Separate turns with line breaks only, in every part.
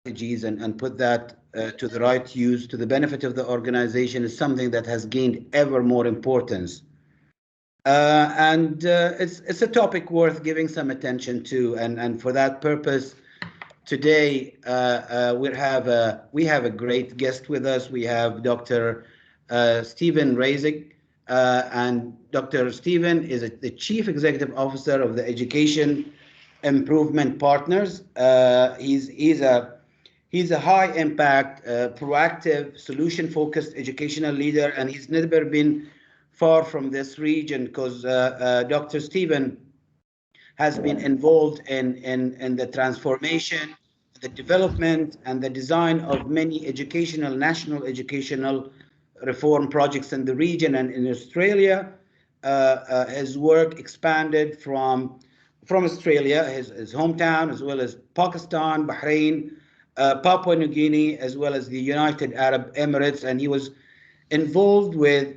strategies and put that to the right use to the benefit of the organization is something that has gained ever more importance. And it's a topic worth giving some attention to. And for that purpose, today we have a great guest with us. We have Dr. Stephen Reissig, and Dr. Stephen is the Chief Executive Officer of the Education Improvement Partners. He's a high impact, proactive, solution focused educational leader, and he's never been far from this region because Dr. Stephen has been involved in the transformation, the development, and the design of many national educational reform projects in the region and in Australia. His work expanded from Australia, his hometown, as well as Pakistan, Bahrain, Papua New Guinea, as well as the United Arab Emirates, and he was involved with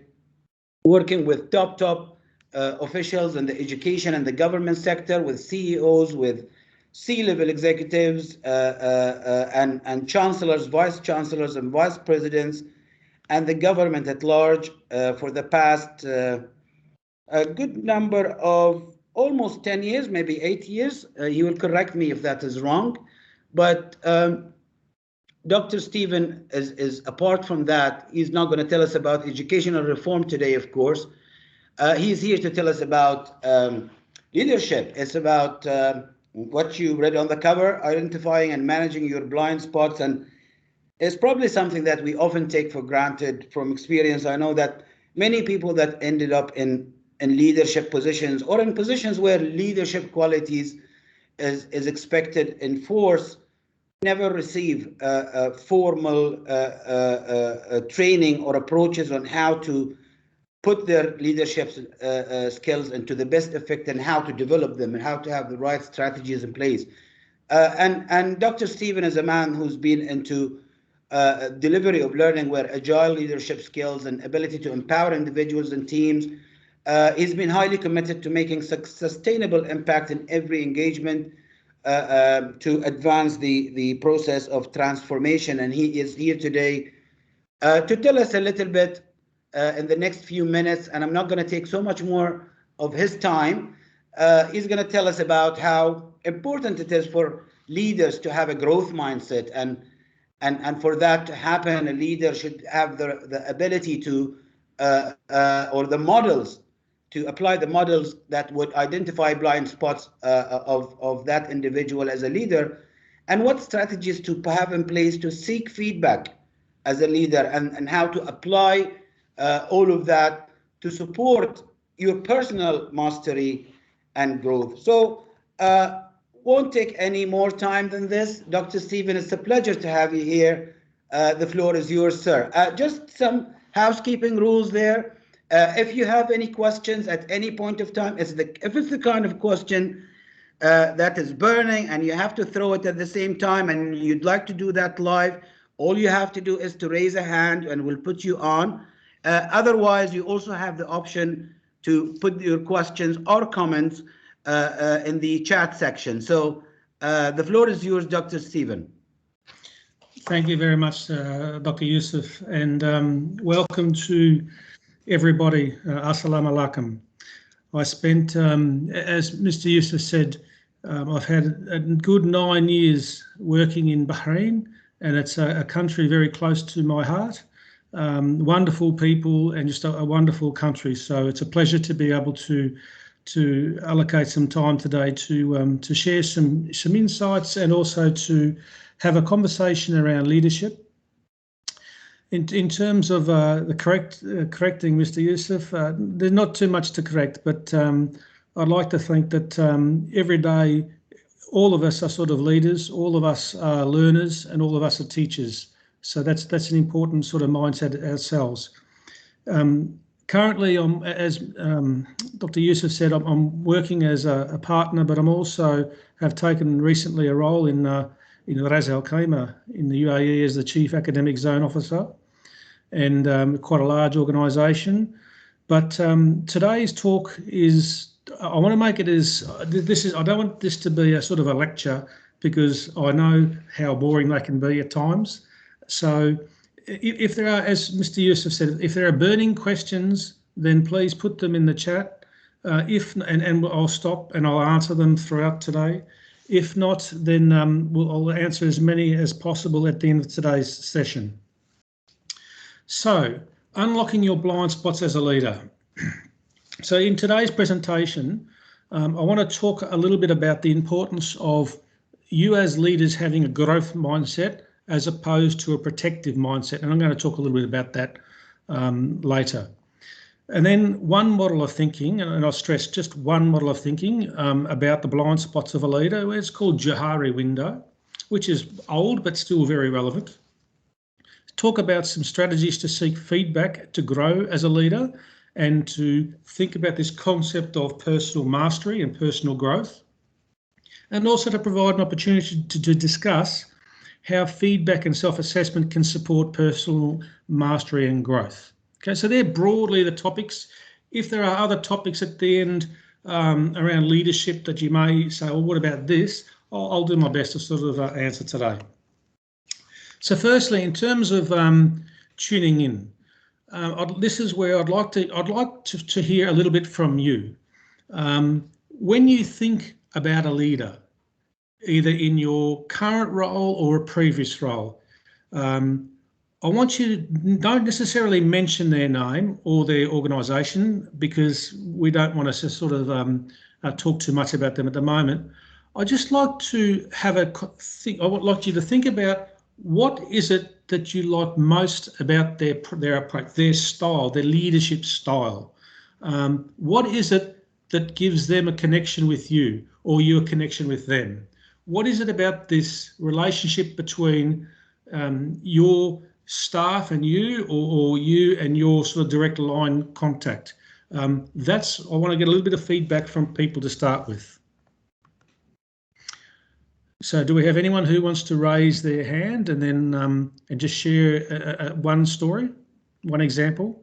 working with top officials in the education and the government sector, with CEOs, with C-level executives, and chancellors, vice chancellors, and vice presidents, and the government at large for the past a good number of almost 10 years, maybe 8 years. He will correct me if that is wrong. But Dr. Stephen is apart from that, he's not going to tell us about educational reform today, of course. He's here to tell us about leadership. It's about what you read on the cover, identifying and managing your blind spots. And it's probably something that we often take for granted from experience. I know that many people that ended up in leadership positions or in positions where leadership qualities is expected in force never receive formal training or approaches on how to put their leadership skills into the best effect and how to develop them and how to have the right strategies in place. And Dr. Stephen is a man who's been into delivery of learning where agile leadership skills and ability to empower individuals and teams. He's been highly committed to making sustainable impact in every engagement to advance the process of transformation. And he is here today to tell us a little bit in the next few minutes, and I'm not going to take so much more of his time. He's going to tell us about how important it is for leaders to have a growth mindset, and for that to happen, a leader should have the ability to or the models to apply the models that would identify blind spots of that individual as a leader, and what strategies to have in place to seek feedback as a leader, and how to apply all of that to support your personal mastery and growth. So won't take any more time than this. Dr. Stephen, it's a pleasure to have you here. The floor is yours, sir. Just some housekeeping rules there. If you have any questions at any point of time, if it's the kind of question that is burning and you have to throw it at the same time and you'd like to do that live, all you have to do is to raise a hand and we'll put you on. Otherwise, you also have the option to put your questions or comments in the chat section. So the floor is yours, Dr. Stephen.
Thank you very much, Dr. Yusuf, and welcome to everybody. Assalamu alaikum. I spent, as Mr. Yusuf said, I've had a good 9 years working in Bahrain, and it's a country very close to my heart. Wonderful people and just a wonderful country. So it's a pleasure to be able to allocate some time today to share some insights and also to have a conversation around leadership. In terms of the correcting Mr. Yusuf, there's not too much to correct, but I'd like to think that every day all of us are sort of leaders, all of us are learners, and all of us are teachers. So that's an important sort of mindset ourselves. Currently, as Dr. Yusuf said, I'm working as a partner, but I'm also have taken recently a role in Ras Al Khaimah in the UAE as the Chief Academic Zone Officer, and quite a large organisation. But today's talk is, I want to make it as, I don't want this to be a sort of a lecture. because I know how boring they can be at times. So if there are, as Mr. Yusuf said, if there are burning questions, then please put them in the chat. And I'll stop and I'll answer them throughout today. If not, then I'll answer as many as possible at the end of today's session. So, unlocking your blind spots as a leader. So in today's presentation, I want to talk a little bit about the importance of you as leaders having a growth mindset as opposed to a protective mindset. And I'm going to talk a little bit about that later. And then one model of thinking, and I'll stress just one model of thinking about the blind spots of a leader. It's called Johari window, which is old but still very relevant. Talk about some strategies to seek feedback to grow as a leader and to think about this concept of personal mastery and personal growth. And also to provide an opportunity to discuss how feedback and self-assessment can support personal mastery and growth. Okay, so they're broadly the topics. If there are other topics at the end around leadership that you may say, well, what about this? I'll do my best to sort of answer today. So firstly, in terms of tuning in, this is where I'd like to hear a little bit from you. When you think about a leader, either in your current role or a previous role, I want you to don't necessarily mention their name or their organisation, because we don't want to sort of talk too much about them at the moment. I just like to have a think. I would like you to think about what is it that you like most about their approach, their style, their leadership style. What is it that gives them a connection with you, or you a connection with them? What is it about this relationship between your staff and you, or you and your sort of direct line contact? I want to get a little bit of feedback from people to start with. So do we have anyone who wants to raise their hand and then and just share one story, one example?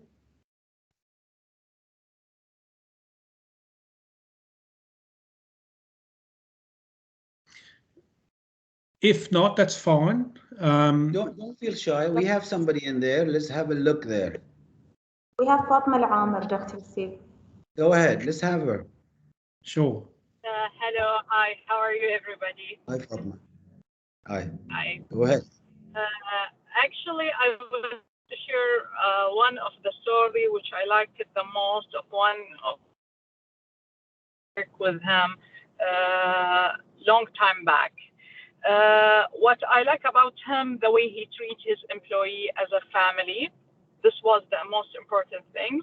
If not, that's fine.
Don't feel shy. We have somebody in there. Let's have a look there.
We have Fatma Al-Amr, Dr. Steve.
Go ahead. Let's have her.
Sure.
Hello. Hi. How are you, everybody?
Hi, Fatma. Hi.
Hi.
Go ahead.
Actually, I would share one of the story which I liked it the most of one of work with him long time back. What I like about him, the way he treats his employee as a family. This was the most important thing.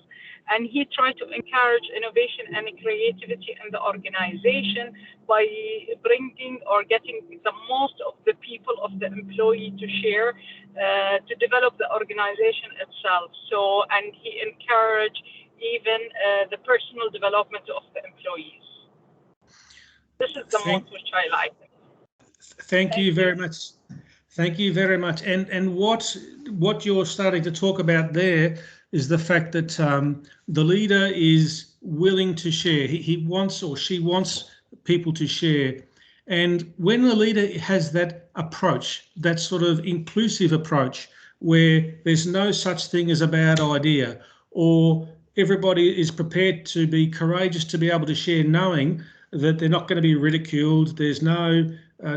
And he tried to encourage innovation and creativity in the organization by bringing or getting the most of the people of the employee to share, to develop the organization itself. So, and he encouraged even the personal development of the employees. This is the most which I like.
Thank you very much. Thank you very much. And what you're starting to talk about there is the fact that the leader is willing to share. He wants, or she wants, people to share. And when the leader has that approach, that sort of inclusive approach, where there's no such thing as a bad idea, or everybody is prepared to be courageous to be able to share, knowing that they're not going to be ridiculed, there's no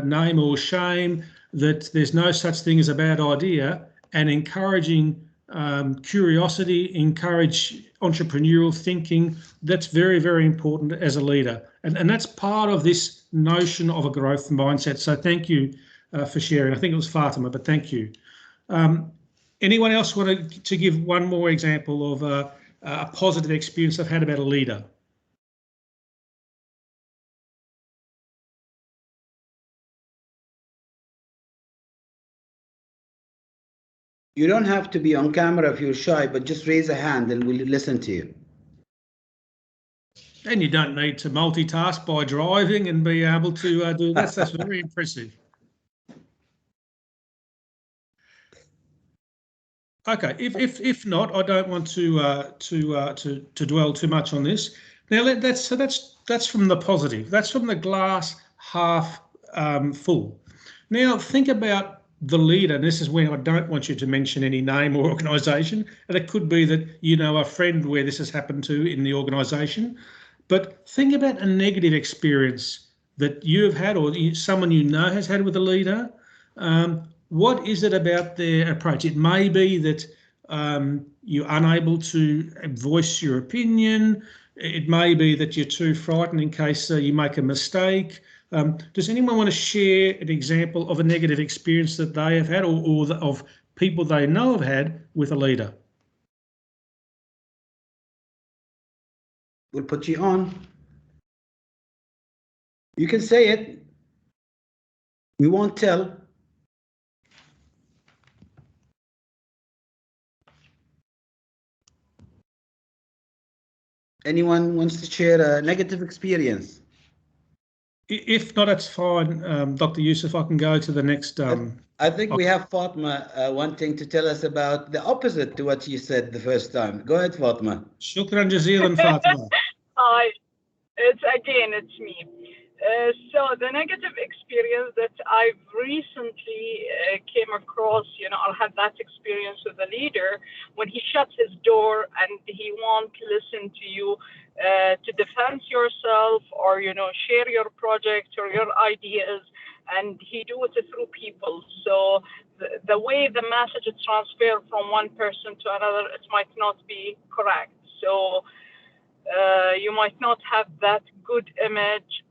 name or shame, that there's no such thing as a bad idea, and encouraging curiosity, encourage entrepreneurial thinking. That's very, very important as a leader. And that's part of this notion of a growth mindset. So thank you for sharing. I think it was Fatima, but thank you. Anyone else want to give one more example of a positive experience they've had about a leader?
You don't have to be on camera if you're shy, but just raise a hand and we'll listen to you.
And you don't need to multitask by driving and be able to do that. That's very impressive. Okay, if not, I don't want to dwell too much on this. Now that's from the positive. That's from the glass half full. Now, think about the leader, and this is where I don't want you to mention any name or organisation, and it could be that you know a friend where this has happened to in the organisation, but think about a negative experience that you have had or someone you know has had with a leader. What is it about their approach? It may be that you're unable to voice your opinion. It may be that you're too frightened in case you make a mistake. Does anyone want to share an example of a negative experience that they have had or of people they know have had with a leader?
We'll put you on. You can say it. We won't tell. Anyone wants to share a negative experience?
If not, it's fine, Dr. Yusuf. I can go to the next.
I think we have Fatma wanting to tell us about the opposite to what you said the first time. Go ahead, Fatma.
Shukran jazilan, Fatma.
It's me. So the negative experience that I've recently came across, I had that experience with a leader when he shuts his door and he won't listen to you to defend yourself or, share your project or your ideas, and he do it through people. So the way the message is transferred from one person to another, it might not be correct. So you might not have that good image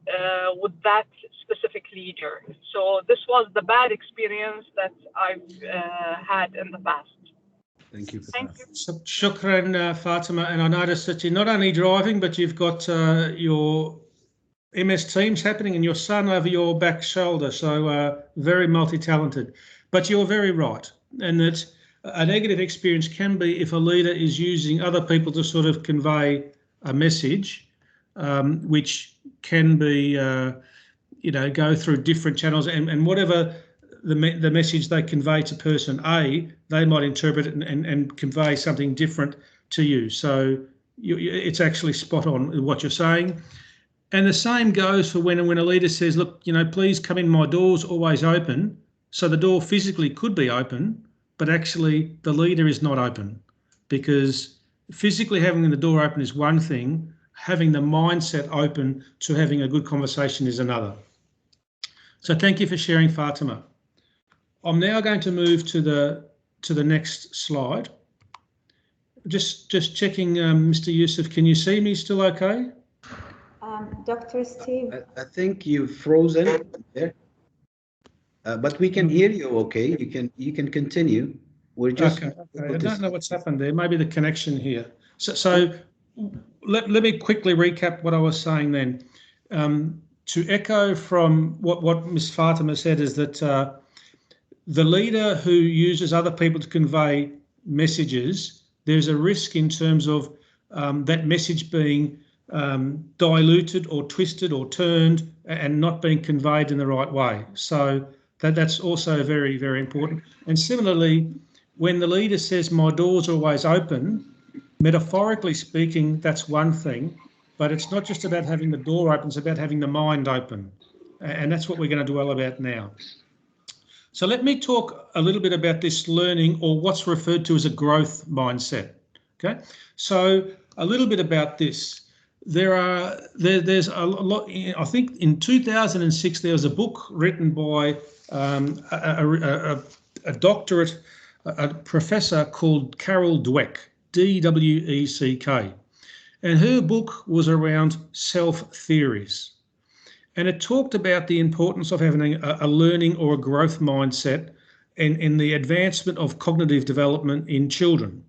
with that specific leader. So this was the bad experience that I've had in the past.
Thank you.
Thank you.
So, shukran, Fatima. And I noticed that you're not only driving, but you've got your MS Teams happening and your son over your back shoulder. So very multi-talented. But you're very right. And that a negative experience can be if a leader is using other people to sort of convey a message, which can be, go through different channels, and whatever the message they convey to person A, they might interpret it and convey something different to you. So it's actually spot on what you're saying. And the same goes for when a leader says, look, please come in, my door's always open. So the door physically could be open, but actually the leader is not open, because physically having the door open is one thing, having the mindset open to having a good conversation is another. So thank you for sharing, Fatima. I'm now going to move to the next slide. Just checking, Mr. Yusuf, can you see me still okay?
Dr. Steve.
I think you've frozen there, but we can hear you okay. You can continue. We're just
okay. I don't know what's happened there. Maybe the connection here. So let me quickly recap what I was saying then. To echo from what Ms. Fatima said is that the leader who uses other people to convey messages, there's a risk in terms of that message being diluted or twisted or turned and not being conveyed in the right way. So that's also very, very important. And similarly, when the leader says, my door's always open, metaphorically speaking, that's one thing, but it's not just about having the door open, it's about having the mind open. And that's what we're going to dwell about now. So let me talk a little bit about this learning, or what's referred to as a growth mindset. Okay, so a little bit about this. There's a lot. I think in 2006 there was a book written by a doctorate, a professor called Carol Dweck, D-W-E-C-K, and her book was around self-theories. And it talked about the importance of having a learning or a growth mindset in the advancement of cognitive development in children.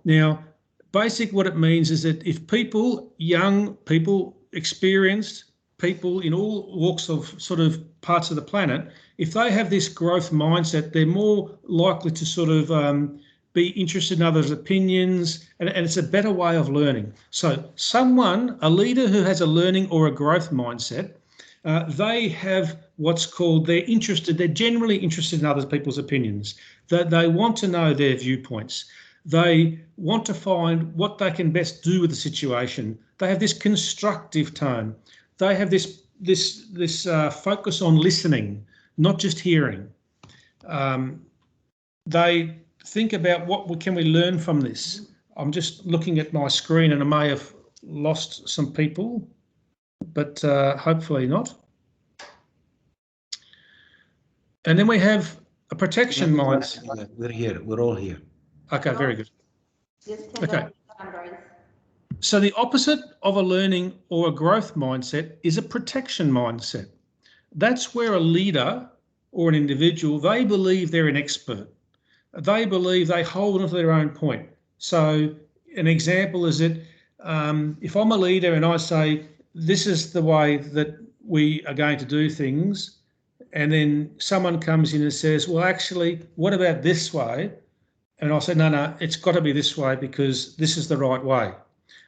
Now, basically what it means is that if people, young people, experienced people in all walks of sort of parts of the planet, if they have this growth mindset, they're more likely to sort of be interested in others' opinions, and it's a better way of learning. So a leader who has a learning or a growth mindset, they have what's called, they're generally interested in other people's opinions. They want to know their viewpoints. They want to find what they can best do with the situation. They have this constructive tone. They have this this focus on listening, not just hearing. They think about what can we learn from this. I'm just looking at my screen and I may have lost some people, but hopefully not. And then we have a protection mindset.
We're here. We're all here.
Okay, very good.
Just
Okay. So the opposite of a learning or a growth mindset is a protection mindset. That's where a leader or an individual, they believe they're an expert. They believe they hold onto their own point. So an example is that if I'm a leader and I say, this is the way that we are going to do things, and then someone comes in and says, well, actually, what about this way? And I'll say, no, it's got to be this way because this is the right way.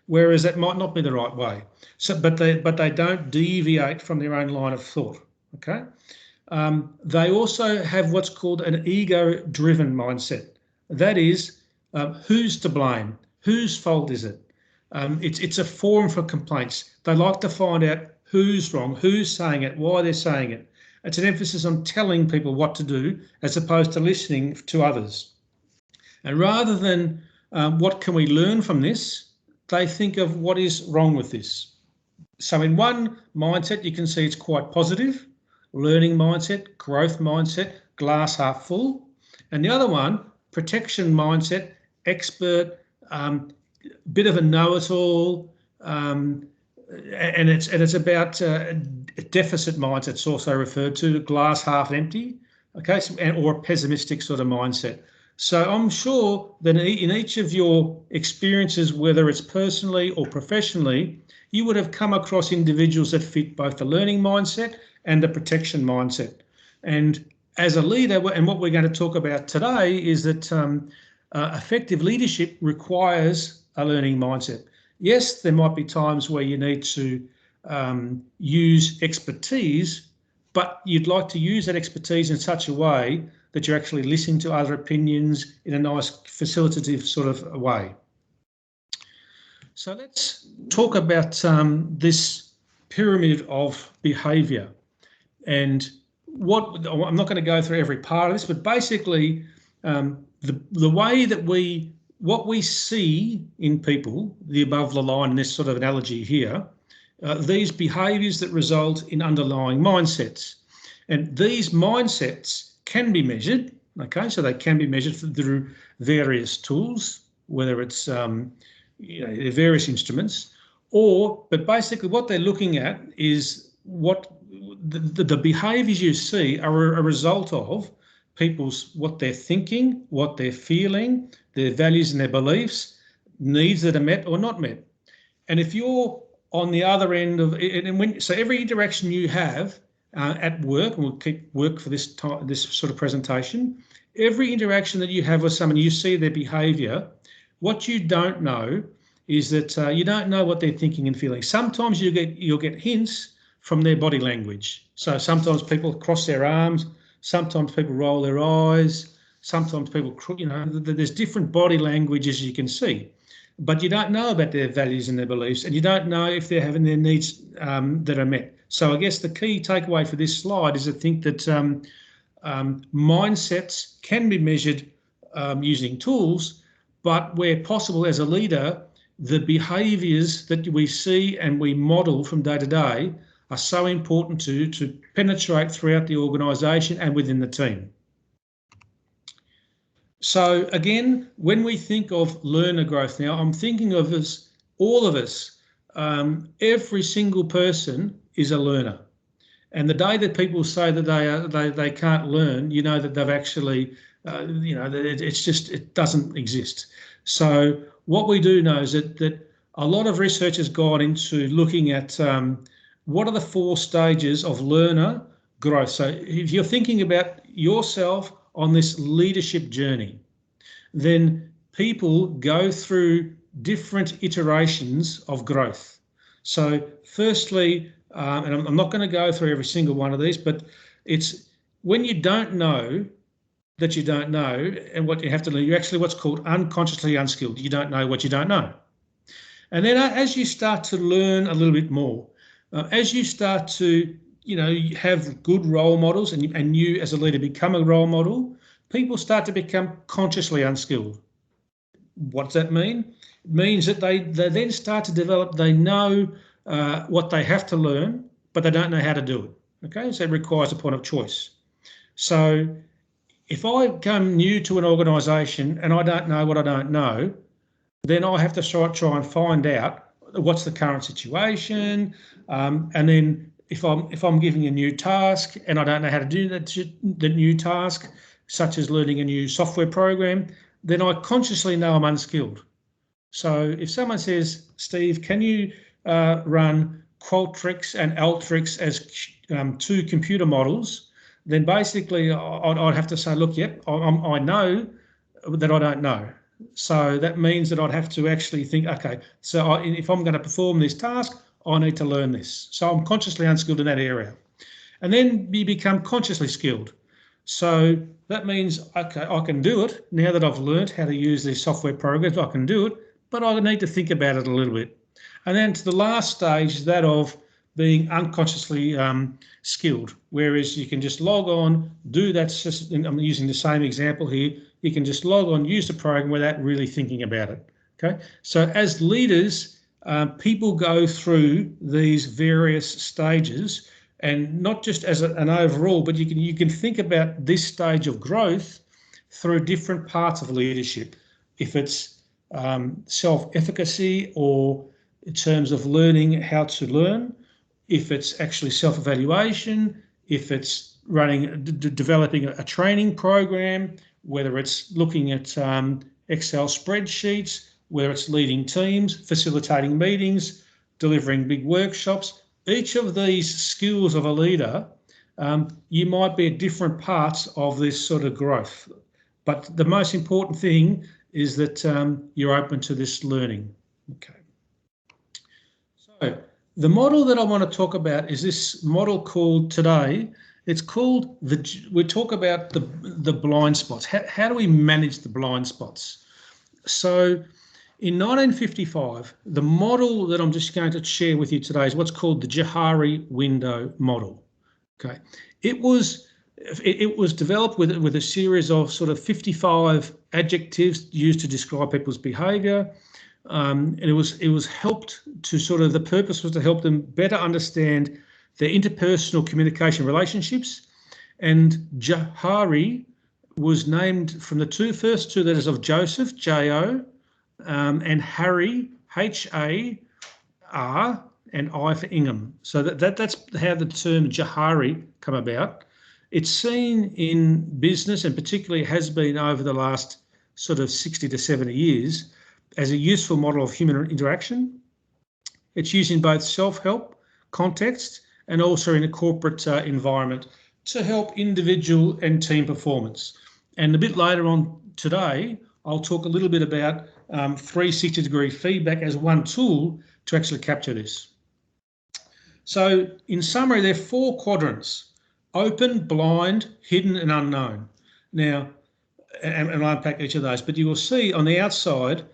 Whereas that might not be the right way. So, but they don't deviate from their own line of thought. Okay. They also have what's called an ego-driven mindset. That is, who's to blame? Whose fault is it? It's a forum for complaints. They like to find out who's wrong, who's saying it, why they're saying it. It's an emphasis on telling people what to do as opposed to listening to others. And rather than what can we learn from this, they think of what is wrong with this. So in one mindset, you can see it's quite positive. Learning mindset, growth mindset, glass half full. And the other one, protection mindset, expert, bit of a know-it-all, and it's about deficit mindset. It's also referred to glass half empty, okay, or a pessimistic sort of mindset. So I'm sure that in each of your experiences, whether it's personally or professionally, you would have come across individuals that fit both the learning mindset and the protection mindset. And as a leader, and what we're going to talk about today is that effective leadership requires a learning mindset. Yes, there might be times where you need to use expertise, but you'd like to use that expertise in such a way that you're actually listening to other opinions in a nice facilitative sort of way. So let's talk about this pyramid of behaviour. And I'm not going to go through every part of this, but basically the way that what we see in people, the above the line in this sort of analogy here, these behaviours that result in underlying mindsets. And these mindsets can be measured, okay, so they can be measured through various tools, whether it's various instruments, but basically what they're looking at is what the behaviours you see are a result of what they're thinking, what they're feeling, their values and their beliefs, needs that are met or not met. And if you're on the other end of it, so every interaction you have at work, and we'll keep work for this sort of presentation, every interaction that you have with someone, you see their behaviour. What you don't know is that you don't know what they're thinking and feeling. Sometimes you'll get hints from their body language. So sometimes people cross their arms, sometimes people roll their eyes, sometimes people, there's different body languages you can see, but you don't know about their values and their beliefs, and you don't know if they're having their needs that are met. So I guess the key takeaway for this slide is to think that mindsets can be measured using tools, but where possible as a leader, the behaviours that we see and we model from day to day are so important to penetrate throughout the organisation and within the team. So again, when we think of learner growth now, I'm thinking of all of us, every single person is a learner. And the day that people say that they can't learn, you know that they've actually, it doesn't exist. So what we do know is that a lot of research has gone into looking at what are the 4 stages of learner growth. So if you're thinking about yourself on this leadership journey, then people go through different iterations of growth. So firstly, and I'm not going to go through every single one of these, but it's when you don't know that you don't know, and what you have to learn, you're actually what's called unconsciously unskilled. You don't know what you don't know. And then as you start to learn a little bit more, As you start to, have good role models and you as a leader become a role model, people start to become consciously unskilled. What does that mean? It means that they then start to develop, they know what they have to learn, but they don't know how to do it. Okay, so it requires a point of choice. So if I come new to an organisation and I don't know what I don't know, then I have to try and find out what's the current situation, and then if I'm giving a new task and I don't know how to do the new task, such as learning a new software program, then I consciously know I'm unskilled. So if someone says, Steve, can you run Qualtrics and Alteryx as two computer models, then basically I'd have to say, look, yep, I know that I don't know. So that means that I'd have to actually think, okay, so if I'm going to perform this task, I need to learn this. So I'm consciously unskilled in that area. And then you become consciously skilled. So that means, okay, I can do it. Now that I've learned how to use these software programs, I can do it, but I need to think about it a little bit. And then to the last stage, that of being unconsciously skilled, whereas you can just log on, do that. I'm using the same example here. You can just log on, use the program without really thinking about it. Okay. So as leaders, people go through these various stages, and not just as an overall, but you can think about this stage of growth through different parts of leadership. If it's self-efficacy, or in terms of learning how to learn, if it's actually self-evaluation, if it's developing a training program, whether it's looking at Excel spreadsheets, whether it's leading teams, facilitating meetings, delivering big workshops. Each of these skills of a leader, you might be at different parts of this sort of growth. But the most important thing is that you're open to this learning. Okay. So the model that I want to talk about is this model called today. It's called we talk about the blind spots. How do we manage the blind spots? So in 1955, the model that I'm just going to share with you today is what's called the Johari window model. Okay, it was developed with a series of sort of 55 adjectives used to describe people's behaviour, and it was helped to the purpose was to help them better understand their interpersonal communication relationships. And Johari was named from the first two letters of Joseph, J-O, and Harry, H-A-R, and I for Ingham. So that's how the term Johari come about. It's seen in business, and particularly has been over the last sort of 60 to 70 years, as a useful model of human interaction. It's used in both self-help contexts and also in a corporate environment to help individual and team performance. And a bit later on today, I'll talk a little bit about 360-degree feedback as one tool to actually capture this. So in summary, there are 4 quadrants: open, blind, hidden, and unknown. Now, and I'll unpack each of those, but you will see on the outside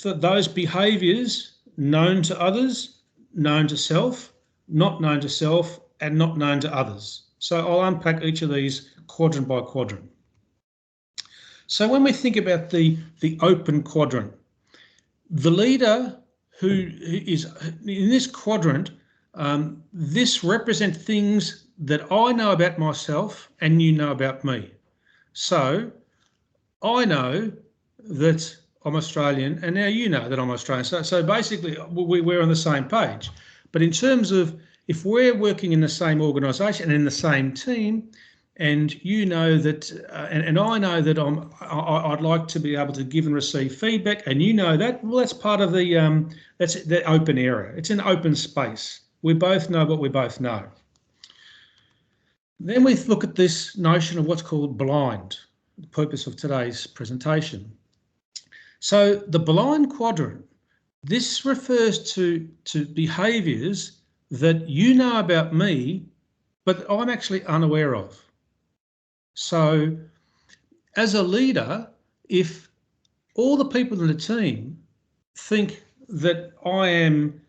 those behaviours known to others, known to self, not known to self, and not known to others. So I'll unpack each of these quadrant by quadrant. So when we think about the open quadrant, the leader who is in this quadrant, this represents things that I know about myself and you know about me. So I know that I'm Australian, and now you know that I'm Australian. So basically we're on the same page. But in terms of if we're working in the same organisation and in the same team, and you know that, and I know that I'd like to be able to give and receive feedback, and you know that, well, that's part of that's the open area. It's an open space. We both know what we both know. Then we look at this notion of what's called blind, the purpose of today's presentation. So the blind quadrant, this refers to behaviours that you know about me, but I'm actually unaware of. So as a leader, if all the people in the team think that I am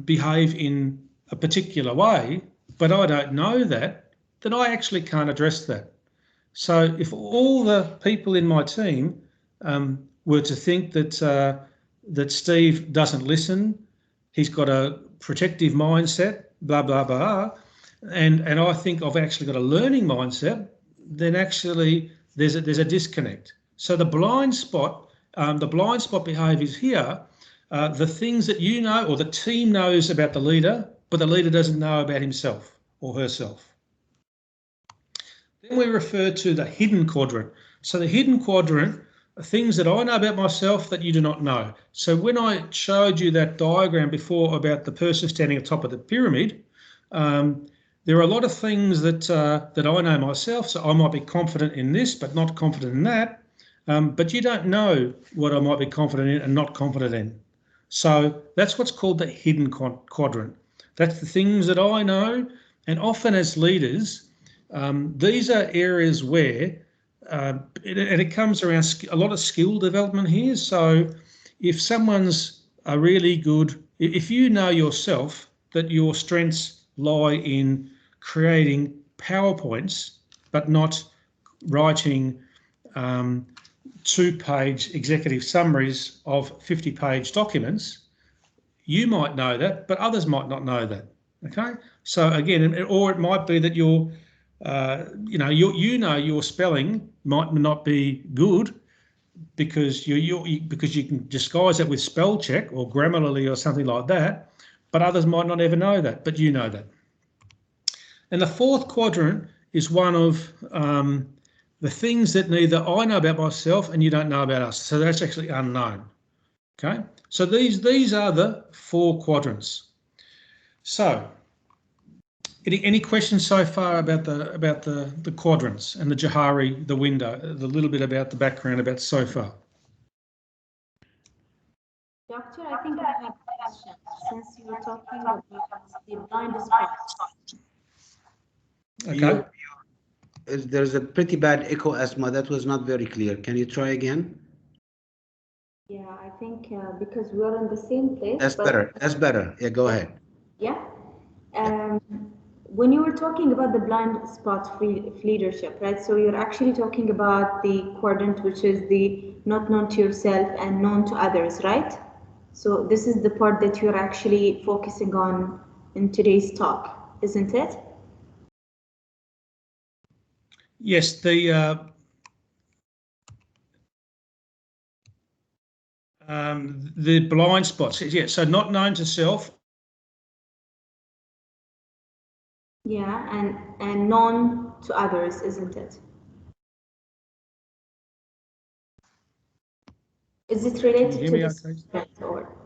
behave in a particular way, but I don't know that, then I actually can't address that. So if all the people in my team were to think that that Steve doesn't listen, he's got a protective mindset, blah, blah, blah, and I think I've actually got a learning mindset, then actually there's a disconnect. So the blind spot behaviours here, the things that you know or the team knows about the leader, but the leader doesn't know about himself or herself. Then we refer to the hidden quadrant. So the hidden quadrant are things that I know about myself that you do not know. So when I showed you that diagram before about the person standing at the top of the pyramid, there are a lot of things that I know myself. So I might be confident in this, but not confident in that. But you don't know what I might be confident in and not confident in. So that's what's called the hidden quadrant. That's the things that I know. And often as leaders, these are areas where, and it comes around a lot of skill development here. So if someone's a really good, if you know yourself that your strengths lie in creating PowerPoints, but not writing 2-page executive summaries of 50-page documents, you might know that, but others might not know that. Okay, so again, or it might be that your your spelling might not be good because you can disguise it with spell check or Grammarly or something like that, but others might not ever know that, but you know that. And the fourth quadrant is one of the things that neither I know about myself and you don't know about us. So that's actually unknown. Okay, so these are the 4 quadrants. So any questions so far about the quadrants and the Johari, the window, the little bit about the background about so far?
Doctor, I think I have a question. Since you were talking about the blind spots.
Okay.
There's a pretty bad echo, Asma. That was not very clear. Can you try again?
Yeah, I think because we're in the same place.
That's better. That's better. Yeah, go ahead.
Yeah. When you were talking about the blind spot leadership, right? So you're actually talking about the quadrant, which is the not known to yourself and known to others, right? So this is the part that you're actually focusing on in today's talk, isn't it?
Yes, the blind spots. Yeah, so not known to self.
Yeah, and known to others, isn't it? Is it related to this or?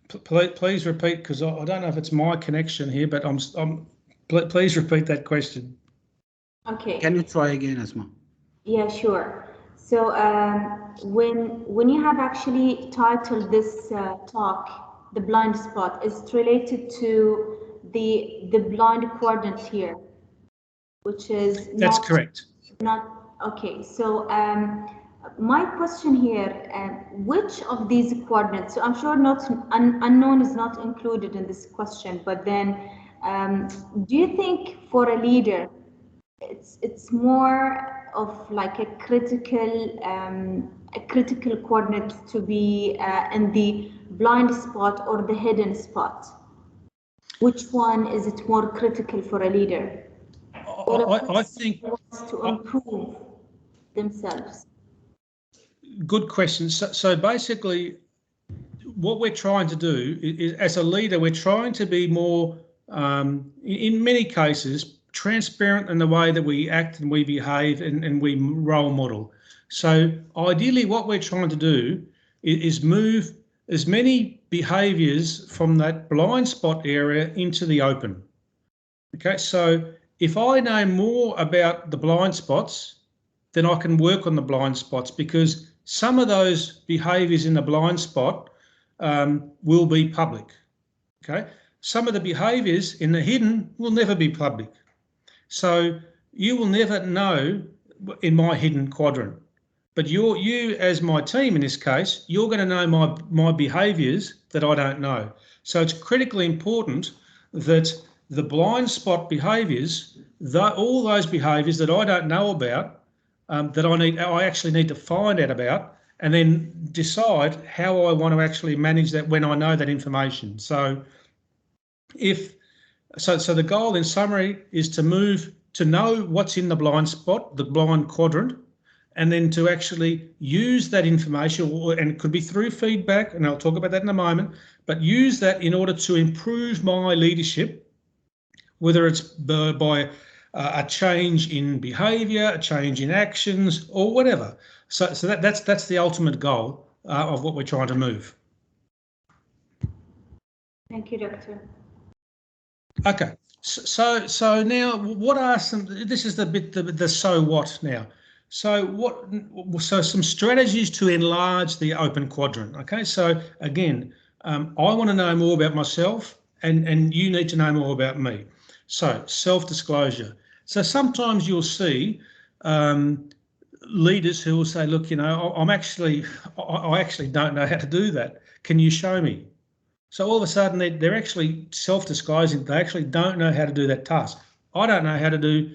Please repeat, because I don't know if it's my connection here, but please repeat that question.
Okay.
Can you try again, Asma?
Yeah, sure. So when you have actually titled this talk, the blind spot, is it related to the blind quadrant here, which is
that's correct.
Not okay. So my question here, which of these quadrants? So I'm sure not unknown is not included in this question, but then do you think for a leader, it's more of like a critical quadrant to be in the blind spot or the hidden spot? Which one is it more critical for a leader?
I think
wants to improve themselves.
Good question. So basically, what we're trying to do is, as a leader, we're trying to be more, in many cases, transparent in the way that we act and we behave and we role model. So ideally, what we're trying to do is move as many behaviours from that blind spot area into the open. Okay, so if I know more about the blind spots, then I can work on the blind spots, because some of those behaviours in the blind spot will be public. Okay, some of the behaviours in the hidden will never be public. So you will never know in my hidden quadrant. But you as my team in this case, you're going to know my behaviours that I don't know. So it's critically important that the blind spot behaviours, all those behaviours that I don't know about, that I actually need to find out about, and then decide how I want to actually manage that when I know that information. So so the goal in summary is to know what's in the blind spot, the blind quadrant, and then to actually use that information, and it could be through feedback, and I'll talk about that in a moment, but use that in order to improve my leadership, whether it's by a change in behaviour, a change in actions, or whatever. So that's the ultimate goal of what we're trying to move.
Thank you, Doctor.
Okay, so now what are some? This is the so what now. So some strategies to enlarge the open quadrant. Okay, so again, I want to know more about myself, and you need to know more about me. So self-disclosure. So sometimes you'll see leaders who will say, look, I actually don't know how to do that. Can you show me? So all of a sudden they're actually self-disguising. They actually don't know how to do that task. I don't know how to do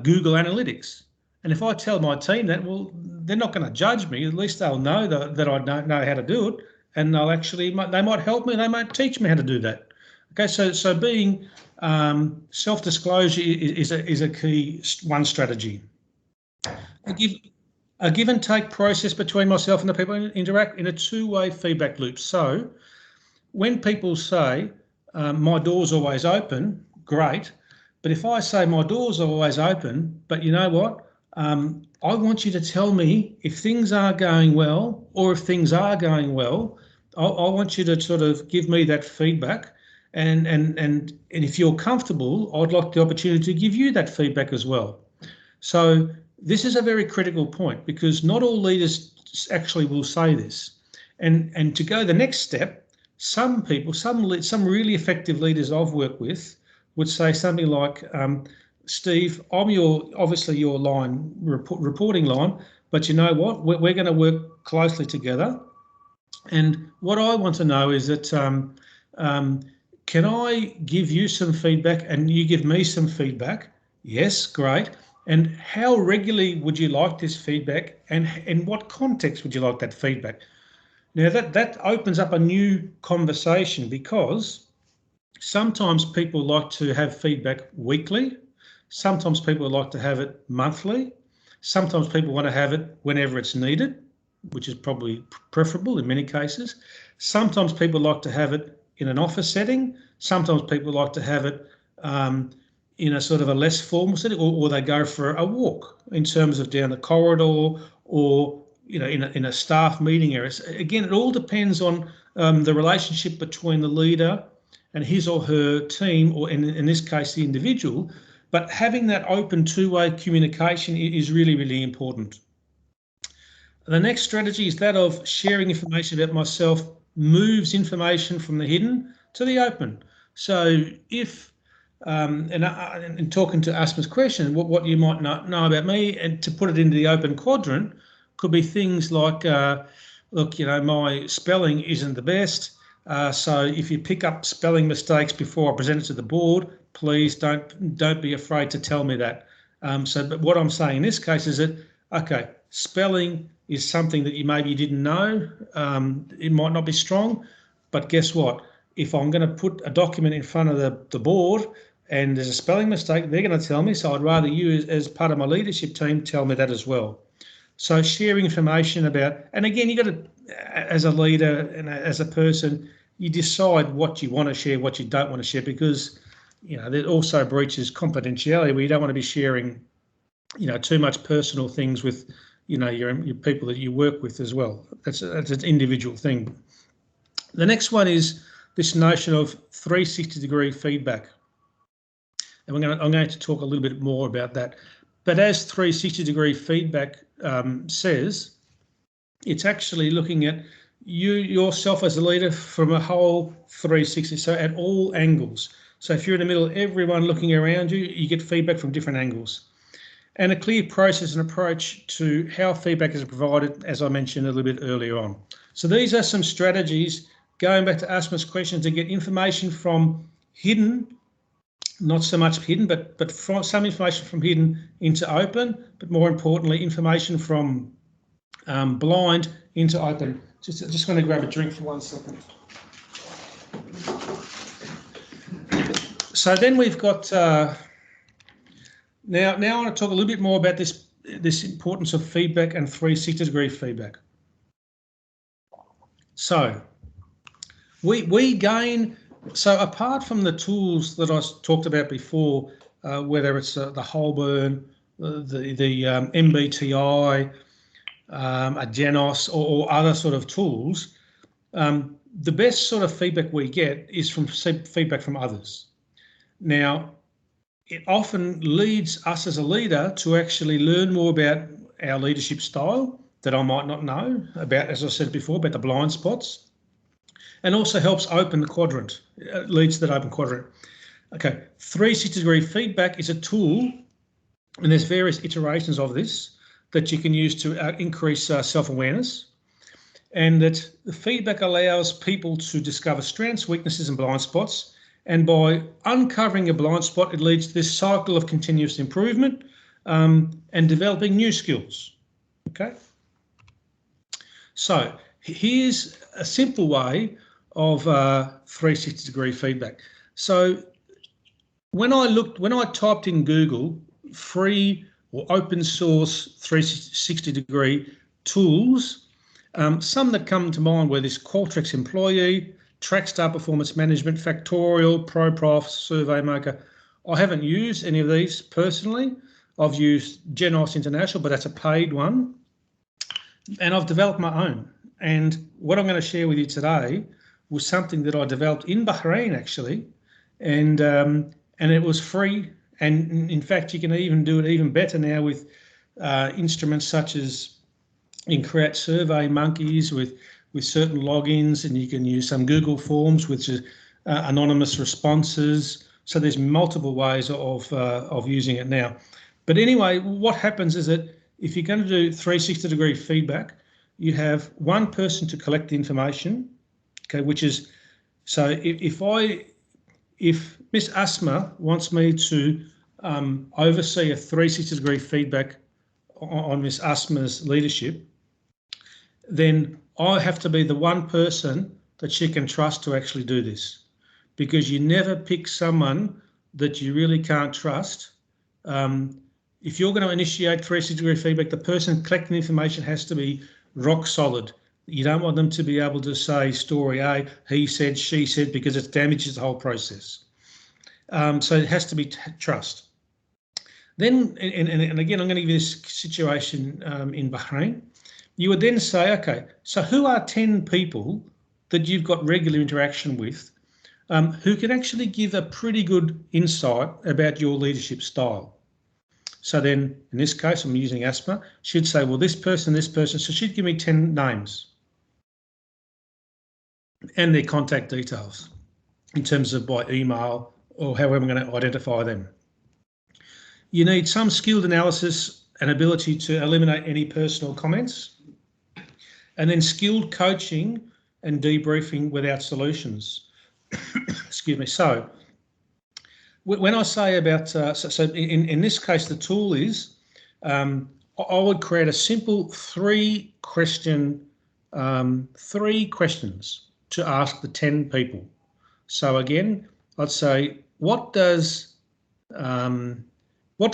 Google Analytics. And if I tell my team that, well, they're not going to judge me. At least they'll know that I don't know how to do it, and they might help me. They might teach me how to do that. Okay, so being self-disclosure is a key one strategy. A give and take process between myself and the people who interact in a two-way feedback loop. So when people say my door's always open, great. But if I say my door's always open, but you know what? I want you to tell me if things are going well, or if things are going well. I want you to sort of give me that feedback, and if you're comfortable, I'd like the opportunity to give you that feedback as well. So this is a very critical point, because not all leaders actually will say this. And to go the next step, some people, some really effective leaders I've worked with would say something like, Steve, I'm obviously your reporting line, but you know what? We're going to work closely together. And what I want to know is that can I give you some feedback and you give me some feedback? Yes, great. And how regularly would you like this feedback, and in what context would you like that feedback? Now that opens up a new conversation, because sometimes people like to have feedback weekly. Sometimes people like to have it monthly. Sometimes people want to have it whenever it's needed, which is probably preferable in many cases. Sometimes people like to have it in an office setting. Sometimes people like to have it in a sort of a less formal setting, or they go for a walk in terms of down the corridor, or in a staff meeting area. Again, it all depends on the relationship between the leader and his or her team, or in this case, the individual. But having that open two-way communication is really, really important. The next strategy is that of sharing information about myself, moves information from the hidden to the open. So if, and talking to Asma's question, what you might not know about me, and to put it into the open quadrant, could be things like, look, my spelling isn't the best. So if you pick up spelling mistakes before I present it to the board, please don't be afraid to tell me that. But what I'm saying in this case is that, okay, spelling is something that maybe you didn't know. It might not be strong, but guess what? If I'm going to put a document in front of the board and there's a spelling mistake, they're going to tell me. So I'd rather you, as part of my leadership team, tell me that as well. So sharing information about, and again, you got to, as a leader and as a person, you decide what you want to share, what you don't want to share, because there also breaches confidentiality, where you don't want to be sharing, too much personal things with, your people that you work with as well. That's an individual thing. The next one is this notion of 360-degree feedback, and I'm going to talk a little bit more about that. But as 360-degree feedback says, it's actually looking at yourself as a leader from a whole 360, so at all angles. So if you're in the middle, everyone looking around you, you get feedback from different angles. and a clear process and approach to how feedback is provided, as I mentioned a little bit earlier on. So these are some strategies, going back to Asma's question, to get information from hidden, not so much hidden, but from some information from hidden into open, but more importantly, information from blind into open. Just going to grab a drink for 1 second. So then we've got, now I want to talk a little bit more about this importance of feedback and 360-degree feedback. So we gain, so apart from the tools that I talked about before, whether it's the Holborn, the MBTI, a Genos or other sort of tools, the best sort of feedback we get is from feedback from others. Now, it often leads us as a leader to actually learn more about our leadership style that I might not know about, as I said before, about the blind spots, and also helps open the quadrant, leads to that open quadrant. Okay, 360-degree feedback is a tool, and there's various iterations of this that you can use to increase self-awareness, and that the feedback allows people to discover strengths, weaknesses, and blind spots. And by uncovering a blind spot, it leads to this cycle of continuous improvement and developing new skills. Okay. So here's a simple way of 360-degree feedback. So when I typed in Google free or open source 360-degree tools, some that come to mind were this Qualtrics Employee, Trackstar Performance Management, Factorial, ProProf, SurveyMaker. I haven't used any of these personally. I've used Genos International, but that's a paid one. And I've developed my own. And what I'm going to share with you today was something that I developed in Bahrain, actually. And it was free. And in fact, you can even do it even better now with instruments such as you can create survey monkeys with certain logins, and you can use some Google Forms, which is anonymous responses. So there's multiple ways of using it now. But anyway, what happens is that if you're going to do 360-degree feedback, you have one person to collect the information, okay, which is, so if Miss Asma wants me to oversee a 360-degree feedback on Miss Asma's leadership, then I have to be the one person that she can trust to actually do this, because you never pick someone that you really can't trust. If you're going to initiate 360-degree feedback, the person collecting information has to be rock solid. You don't want them to be able to say story A, he said, she said, because it damages the whole process. So it has to be trust. Then, and again, I'm going to give you this situation in Bahrain. You would then say, okay, so who are 10 people that you've got regular interaction with who can actually give a pretty good insight about your leadership style? So then, in this case, I'm using Asma. She'd say, well, this person, so she'd give me 10 names and their contact details in terms of by email or however I'm going to identify them. You need some skilled analysis and ability to eliminate any personal comments, and then skilled coaching and debriefing without solutions. Excuse me. So when I say about, so in this case, the tool is, I would create a simple three questions to ask the 10 people. So again, I'd say, what does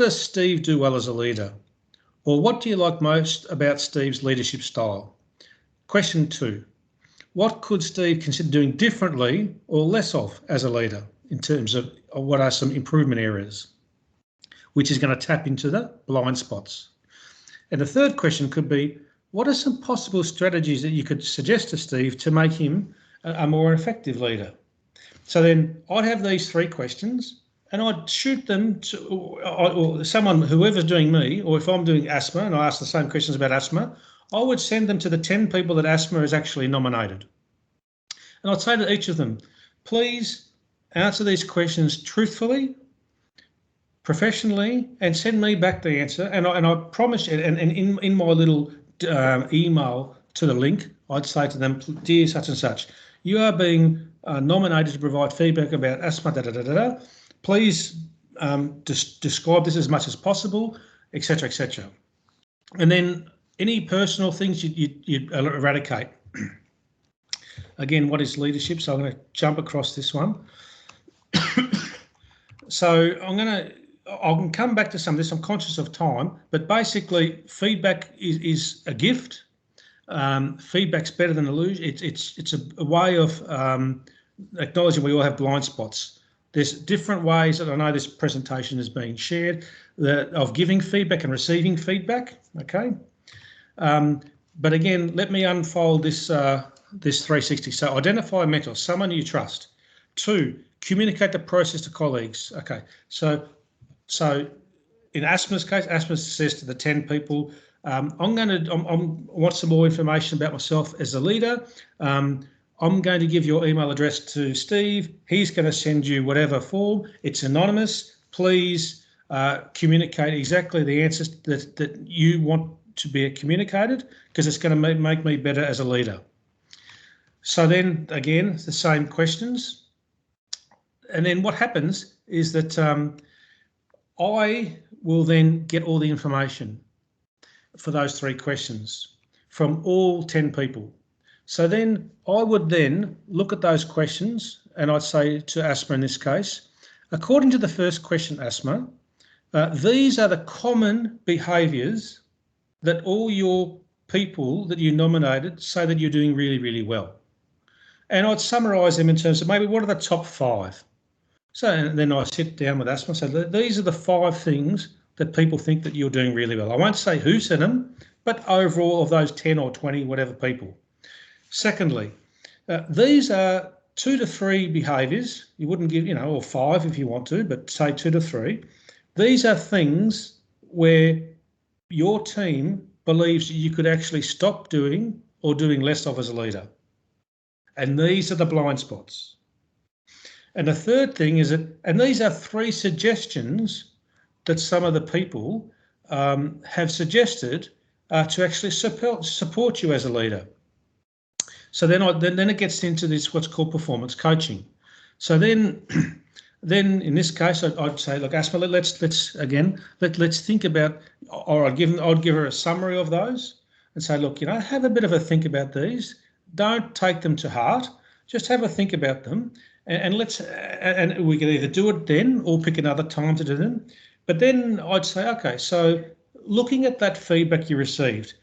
Steve do well as a leader? Or what do you like most about Steve's leadership style? Question 2, what could Steve consider doing differently or less of as a leader in terms of what are some improvement areas, which is going to tap into the blind spots? And the third question could be, what are some possible strategies that you could suggest to Steve to make him a more effective leader? So then I'd have these 3 questions and I'd shoot them to or someone, whoever's doing me, or if I'm doing Asma and I ask the same questions about Asma, I would send them to the 10 people that Asma has actually nominated. And I'd say to each of them, please answer these questions truthfully, professionally and send me back the answer. And I promise you, and in my little email to the link, I'd say to them, dear such and such, you are being nominated to provide feedback about asthma, Please describe this as much as possible, etc., etc. And then any personal things you eradicate. Again, what is leadership? So I'm going to jump across this one. So I can come back to some of this. I'm conscious of time, but basically feedback is a gift. Feedback's better than illusion. It's a way of acknowledging we all have blind spots. There's different ways that I know this presentation is being shared of giving feedback and receiving feedback. Okay, but again, let me unfold this 360. So identify a mentor, someone you trust. 2, communicate the process to colleagues. Okay, so in Asma's case, Asma says to the 10 people, I want some more information about myself as a leader. I'm going to give your email address to Steve. He's going to send you whatever form. It's anonymous. Please communicate exactly the answers that you want to be communicated, because it's going to make me better as a leader. So then again, the same questions. And then what happens is that I will then get all the information for those 3 questions from all 10 people. So then I would then look at those questions and I'd say to Asma in this case, according to the first question, Asma, these are the common behaviours that all your people that you nominated say that you're doing really, really well. And I'd summarise them in terms of maybe what are the top 5. So and then I sit down with Asma and say, these are the 5 things that people think that you're doing really well. I won't say who said them, but overall of those 10 or 20, whatever people. Secondly, these are 2 to 3 behaviours. You wouldn't give, or 5 if you want to, but say 2 to 3. These are things where your team believes you could actually stop doing or doing less of as a leader. And these are the blind spots. And the third thing is that, and these are 3 suggestions that some of the people have suggested to actually support you as a leader. So then it gets into this what's called performance coaching. So then in this case, I'd say, look, Asma, let's think about, or I'd give her a summary of those and say, look, have a bit of a think about these. Don't take them to heart. Just have a think about them, and we can either do it then or pick another time to do them. But then I'd say, okay, so looking at that feedback you received,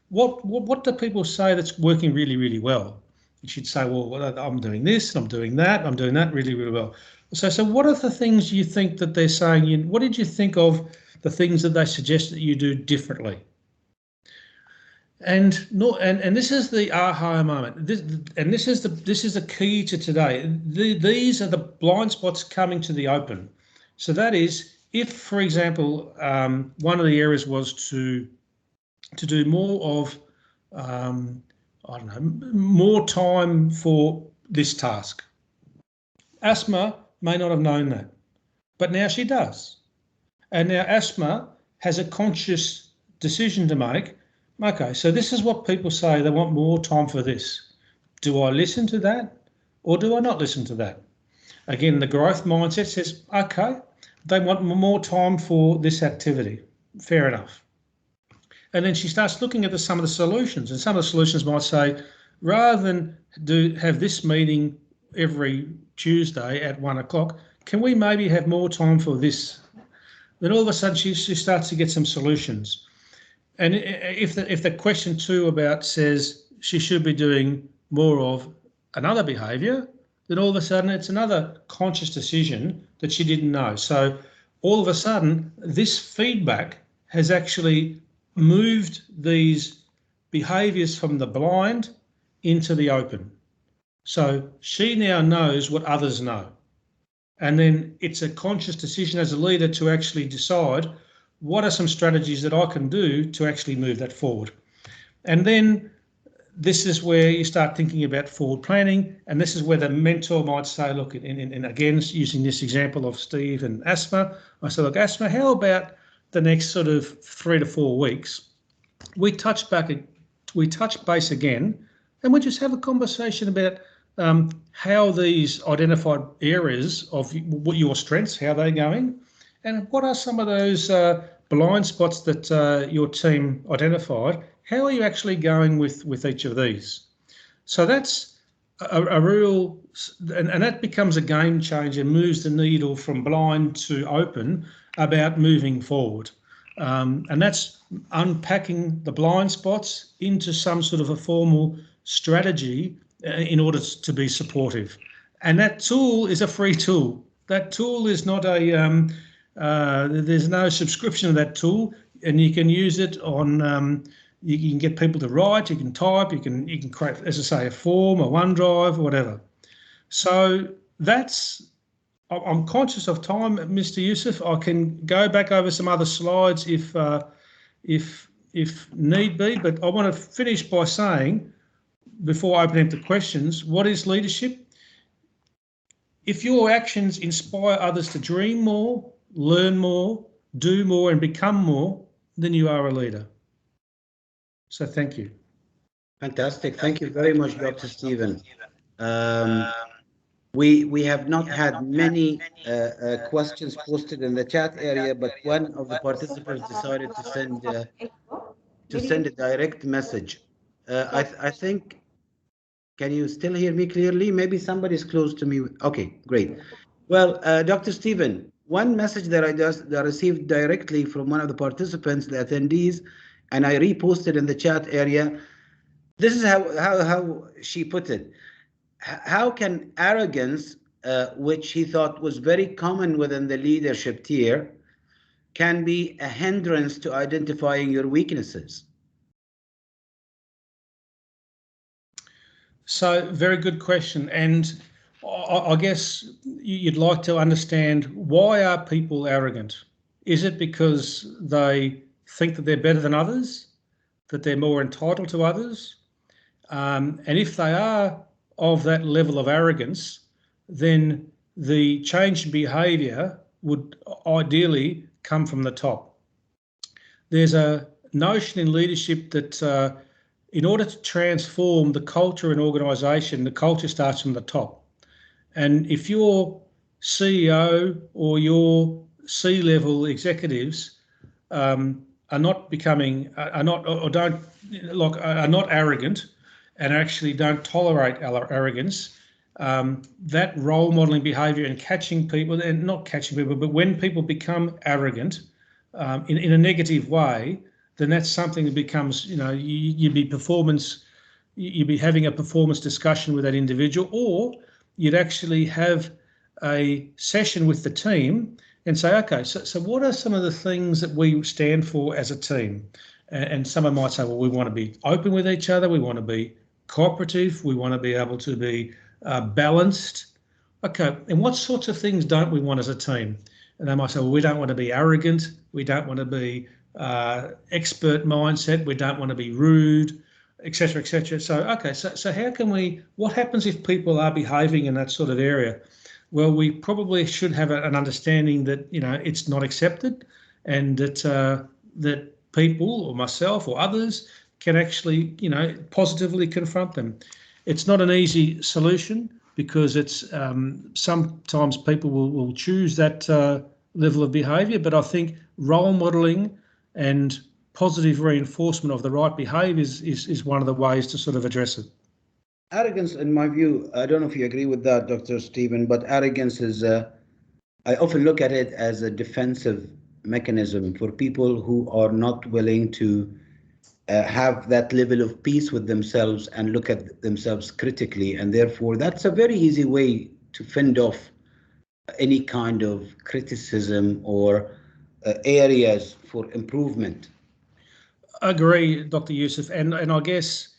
what do people say that's working really, really well? You should say, well, I'm doing this, I'm doing that, I'm doing that really, really well. So what are the things you think that they're saying? What did you think of the things that they suggest that you do differently? And this is the aha moment. This is the key to today. These are the blind spots coming to the open. So that is, if, for example, one of the areas was to do more of, more time for this task. Asma may not have known that, but now she does. And now Asma has a conscious decision to make. Okay, so this is what people say, they want more time for this. Do I listen to that or do I not listen to that? Again, the growth mindset says, okay, they want more time for this activity. Fair enough. And then she starts looking at some of the solutions, and some of the solutions might say, rather than have this meeting every Tuesday at 1 o'clock, can we maybe have more time for this? Then all of a sudden she starts to get some solutions. And if the question 2 about says she should be doing more of another behaviour, then all of a sudden it's another conscious decision that she didn't know. So all of a sudden this feedback has actually moved these behaviours from the blind into the open. So she now knows what others know. And then it's a conscious decision as a leader to actually decide what are some strategies that I can do to actually move that forward. And then this is where you start thinking about forward planning, and this is where the mentor might say, look, and again, using this example of Steve and Asma, I say, look, Asma, how about the next sort of 3 to 4 weeks? We touch base again, and we just have a conversation about how these identified areas of what your strengths, how they're going, and what are some of those blind spots that your team identified. How are you actually going with each of these? So that's a real, and that becomes a game changer, moves the needle from blind to open about moving forward. And that's unpacking the blind spots into some sort of a formal strategy in order to be supportive. And that tool is a free tool. That tool is not a, there's no subscription to that tool, and you can use it on, you can get people to write, you can type, you can create, as I say, a form, a OneDrive, or whatever. So that's, I'm conscious of time, Mr. Yusuf. I can go back over some other slides if need be, but I want to finish by saying, before opening up to questions, what is leadership? If your actions inspire others to dream more, learn more, do more, and become more, then you are a leader. So thank you.
Fantastic. Thank you very much, Dr. Stephen. We have not had many questions posted in the chat area, but one of the participants decided to send a direct message. I think, can you still hear me clearly? Maybe somebody's close to me. Okay, great. Well, Dr. Stephen, one message that I received directly from one of the participants, the attendees, and I reposted in the chat area. This is how she put it. How can arrogance, which he thought was very common within the leadership tier, can be a hindrance to identifying your weaknesses?
So very good question. And I guess you'd like to understand, why are people arrogant? Is it because they think that they're better than others, that they're more entitled to others? And if they are of that level of arrogance, then the change in behaviour would ideally come from the top. There's a notion in leadership that in order to transform the culture in organisation, the culture starts from the top. And if your CEO or your C-level executives are not arrogant, and actually don't tolerate arrogance, that role modelling behaviour and catching people, and not catching people, but when people become arrogant in a negative way, then that's something that becomes, you'd be having a performance discussion with that individual, or you'd actually have a session with the team and say, okay, so what are some of the things that we stand for as a team? And someone might say, well, we want to be open with each other, we want to be cooperative, we want to be able to be balanced. Okay, and what sorts of things don't we want as a team? And they might say, well, we don't want to be arrogant, we don't want to be expert mindset, we don't want to be rude, etc., etc. So, okay, so how can we, what happens if people are behaving in that sort of area? Well, we probably should have an understanding that, it's not accepted, and that people, or myself or others, can actually, positively confront them. It's not an easy solution, because it's sometimes people will choose that level of behaviour, but I think role modelling and positive reinforcement of the right behaviours is one of the ways to sort of address it.
Arrogance, in my view, I don't know if you agree with that, Dr. Stephen, but arrogance is, I often look at it as a defensive mechanism for people who are not willing to have that level of peace with themselves and look at themselves critically. And therefore, that's a very easy way to fend off any kind of criticism or areas for improvement.
I agree, Dr. Yusuf, and I guess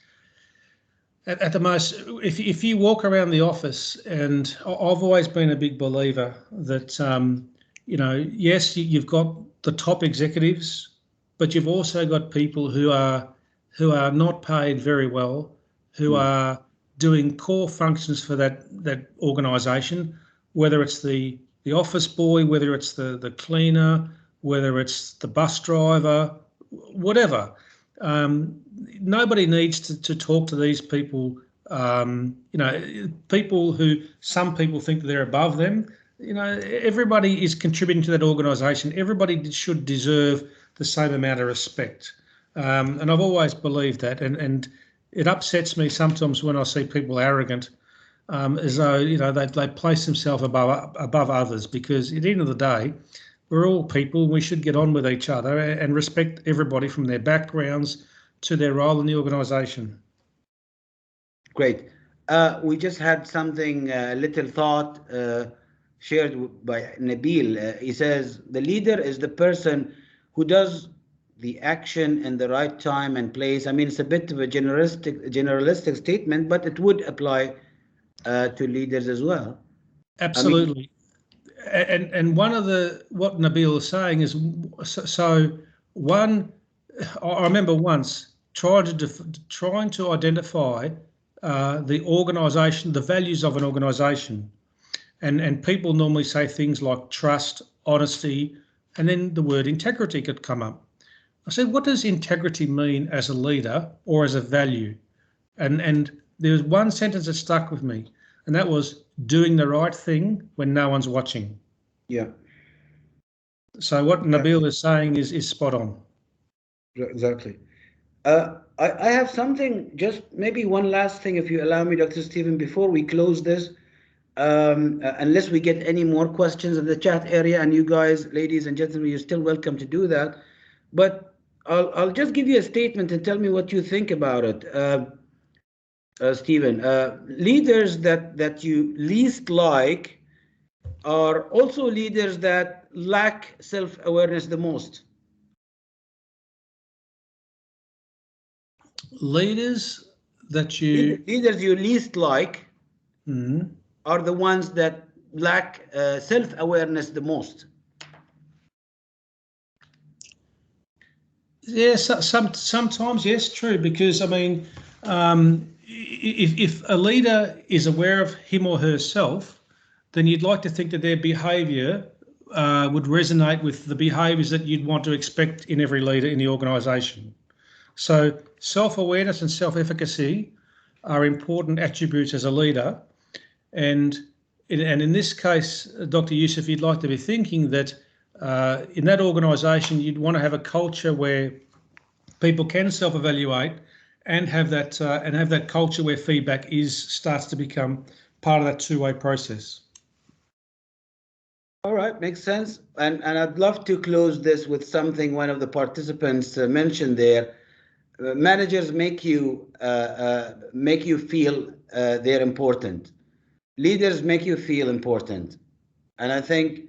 at the most, if you walk around the office, and I've always been a big believer that, yes, you've got the top executives, but you've also got people who are not paid very well, who are doing core functions for that organisation, whether it's the office boy, whether it's the cleaner, whether it's the bus driver, whatever. Nobody needs to talk to these people. People who some people think that they're above them. Everybody is contributing to that organisation. Everybody should deserve the same amount of respect. And I've always believed that. And it upsets me sometimes when I see people arrogant, as though they place themselves above others. Because at the end of the day, we're all people. And we should get on with each other and respect everybody from their backgrounds to their role in the organisation.
Great. We just had something, a little thought shared by Nabil. He says, the leader is the person who does the action in the right time and place. I mean, it's a bit of a generalistic statement, but it would apply to leaders as well.
Absolutely. And one of what Nabil is saying is, I remember once trying to identify the organisation, the values of an organisation, and people normally say things like trust, honesty, and then the word integrity could come up. I said, what does integrity mean as a leader or as a value? And there was one sentence that stuck with me, and that was doing the right thing when no one's watching.
Yeah.
So what Nabil is saying is spot on.
Exactly. I have something, just maybe one last thing, if you allow me, Dr. Stephen, before we close this, unless we get any more questions in the chat area, and you guys, ladies and gentlemen, you're still welcome to do that. But I'll just give you a statement and tell me what you think about it. Stephen, leaders that you least like are also leaders that lack self-awareness the most.
Leaders you
least like are the ones that lack self-awareness the most.
Yes, sometimes, yes, true. Because I mean, if a leader is aware of him or herself, then you'd like to think that their behaviour would resonate with the behaviours that you'd want to expect in every leader in the organisation. So self-awareness and self-efficacy are important attributes as a leader. And in this case, Dr. Yusuf, you'd like to be thinking that in that organisation, you'd want to have a culture where people can self-evaluate and have that culture where feedback starts to become part of that two-way process.
All right, makes sense. And I'd love to close this with something one of the participants mentioned there. Managers make you feel they're important. Leaders make you feel important. And I think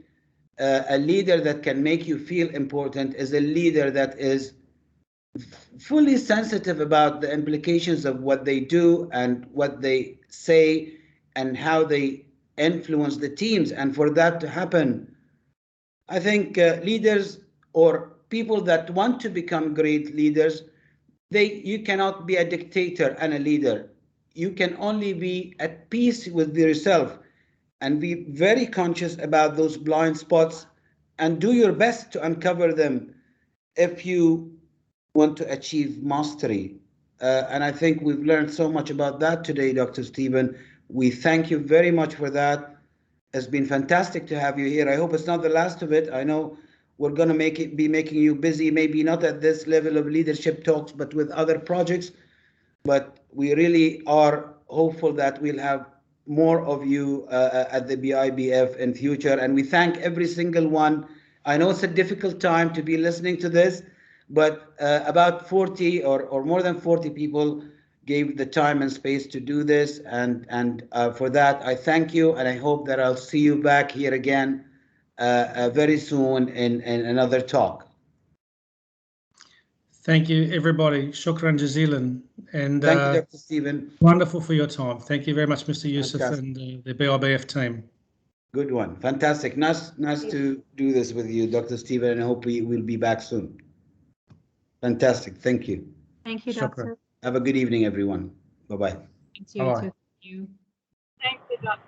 a leader that can make you feel important is a leader that is fully sensitive about the implications of what they do and what they say and how they influence the teams. And for that to happen, I think leaders or people that want to become great leaders, you cannot be a dictator and a leader. You can only be at peace with yourself and be very conscious about those blind spots and do your best to uncover them if you want to achieve mastery. And I think we've learned so much about that today, Dr. Stephen. We thank you very much for that. It's been fantastic to have you here. I hope it's not the last of it. I know we're going to be making you busy, maybe not at this level of leadership talks, but with other projects. But we really are hopeful that we'll have more of you at the BIBF in future. And we thank every single one. I know it's a difficult time to be listening to this, but about 40 or more than 40 people gave the time and space to do this. And for that, I thank you. And I hope that I'll see you back here again very soon in another talk.
Thank you, everybody. Shukran jazilan. And
thank you, Dr. Stephen.
Wonderful for your time. Thank you very much, Mr. Yusuf.
Fantastic.
And the BIBF team.
Good one. Fantastic. Nice to do this with you, Dr. Stephen, and I hope we will be back soon. Fantastic. Thank you.
Thank you, Doctor.
Have a good evening, everyone. Bye-bye.
Thank you.
Bye-bye.
Thank you.
Thank you, Dr.